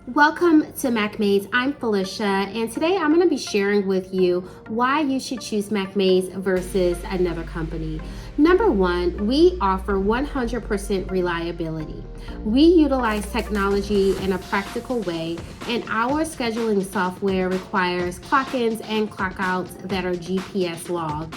Welcome to Mack Maids. I'm Felicia, and today I'm going to be sharing with you why you should choose Mack Maids versus another company. Number one, we offer 100% reliability. We utilize technology in a practical way, and our scheduling software requires clock-ins and clock-outs that are GPS logged.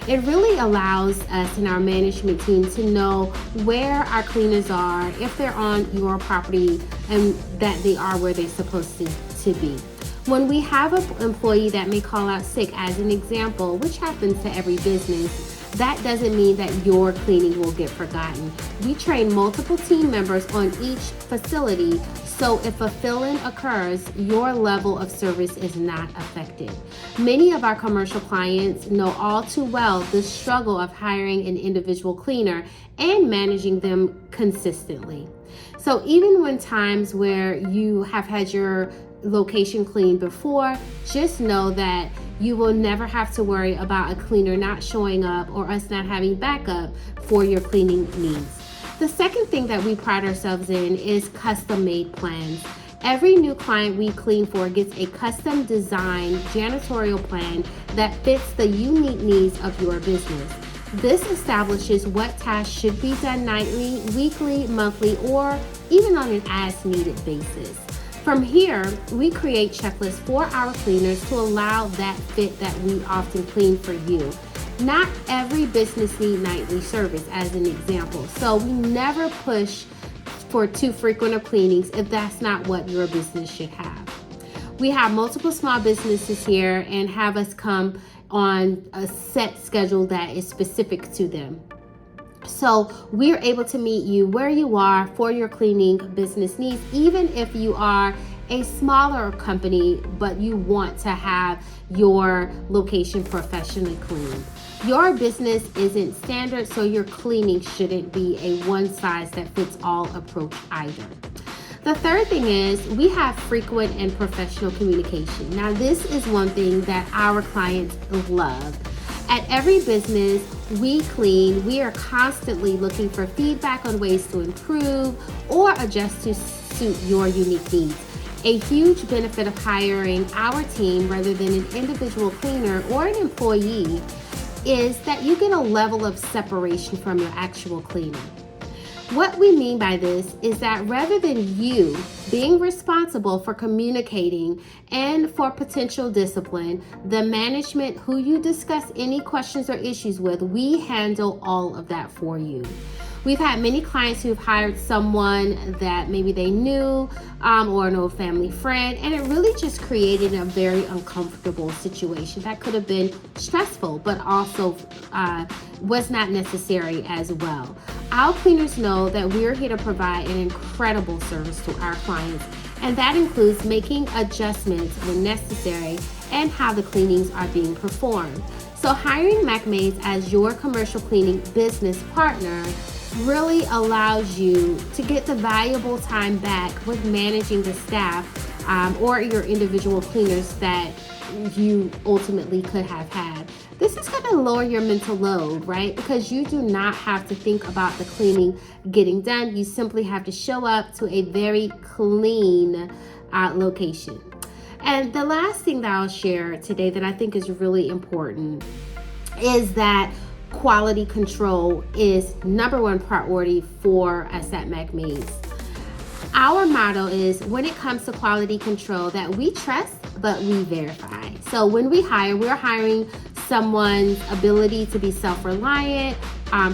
It really allows us and our management team to know where our cleaners are, if they're on your property, and that they are where they're supposed to be. When we have an employee that may call out sick, as an example, which happens to every business, that doesn't mean that your cleaning will get forgotten. We train multiple team members on each facility, so if a fill-in occurs, your level of service is not affected. Many of our commercial clients know all too well the struggle of hiring an individual cleaner and managing them consistently. So even when times where you have had your location cleaned before, just know that you will never have to worry about a cleaner not showing up or us not having backup for your cleaning needs. The second thing that we pride ourselves in is custom-made plans. Every new client we clean for gets a custom designed janitorial plan that fits the unique needs of your business. This establishes what tasks should be done nightly, weekly, monthly, or even on an as-needed basis. From here, we create checklists for our cleaners to allow that fit that we often clean for you. Not every business needs nightly service, as an example, so we never push for too frequent of cleanings if that's not what your business should have. We have multiple small businesses here and have us come on a set schedule that is specific to them. So we're able to meet you where you are for your cleaning business needs, even if you are a smaller company, but you want to have your location professionally cleaned. Your business isn't standard, so your cleaning shouldn't be a one-size-that-fits-all approach either. The third thing is we have frequent and professional communication. Now, this is one thing that our clients love. At every business we clean, we are constantly looking for feedback on ways to improve or adjust to suit your unique needs. A huge benefit of hiring our team rather than an individual cleaner or an employee is that you get a level of separation from your actual cleaner. What we mean by this is that rather than you being responsible for communicating and for potential discipline, the management who you discuss any questions or issues with, we handle all of that for you. We've had many clients who've hired someone that maybe they knew or an old family friend, and it really just created a very uncomfortable situation that could have been stressful, but also was not necessary as well. Our cleaners know that we're here to provide an incredible service to our clients, and that includes making adjustments when necessary and how the cleanings are being performed. So hiring Mack Maids as your commercial cleaning business partner really allows you to get the valuable time back with managing the staff or your individual cleaners that you ultimately could have had. This is going to lower your mental load, right? Because you do not have to think about the cleaning getting done. You simply have to show up to a very clean location. And the last thing that I'll share today that I think is really important is that quality control is number one priority for us at Mack Maids. Our motto is when it comes to quality control that we trust, but we verify. So when we hire, we're hiring someone's ability to be self-reliant,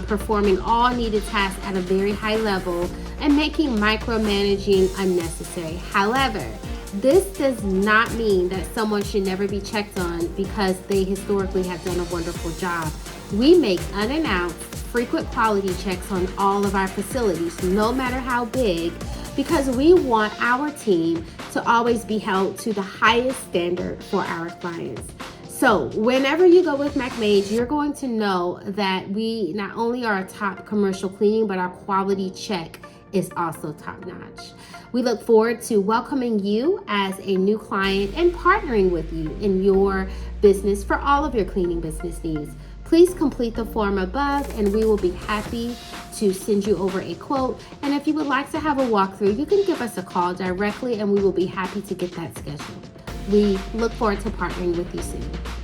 performing all needed tasks at a very high level, and making micromanaging unnecessary. However, this does not mean that someone should never be checked on because they historically have done a wonderful job. We make unannounced, frequent quality checks on all of our facilities, no matter how big, because we want our team to always be held to the highest standard for our clients. So whenever you go with Mack Maids, you're going to know that we not only are a top commercial cleaning, but our quality check is also top notch. We look forward to welcoming you as a new client and partnering with you in your business for all of your cleaning business needs. Please complete the form above and we will be happy to send you over a quote. And if you would like to have a walkthrough, you can give us a call directly and we will be happy to get that scheduled. We look forward to partnering with you soon.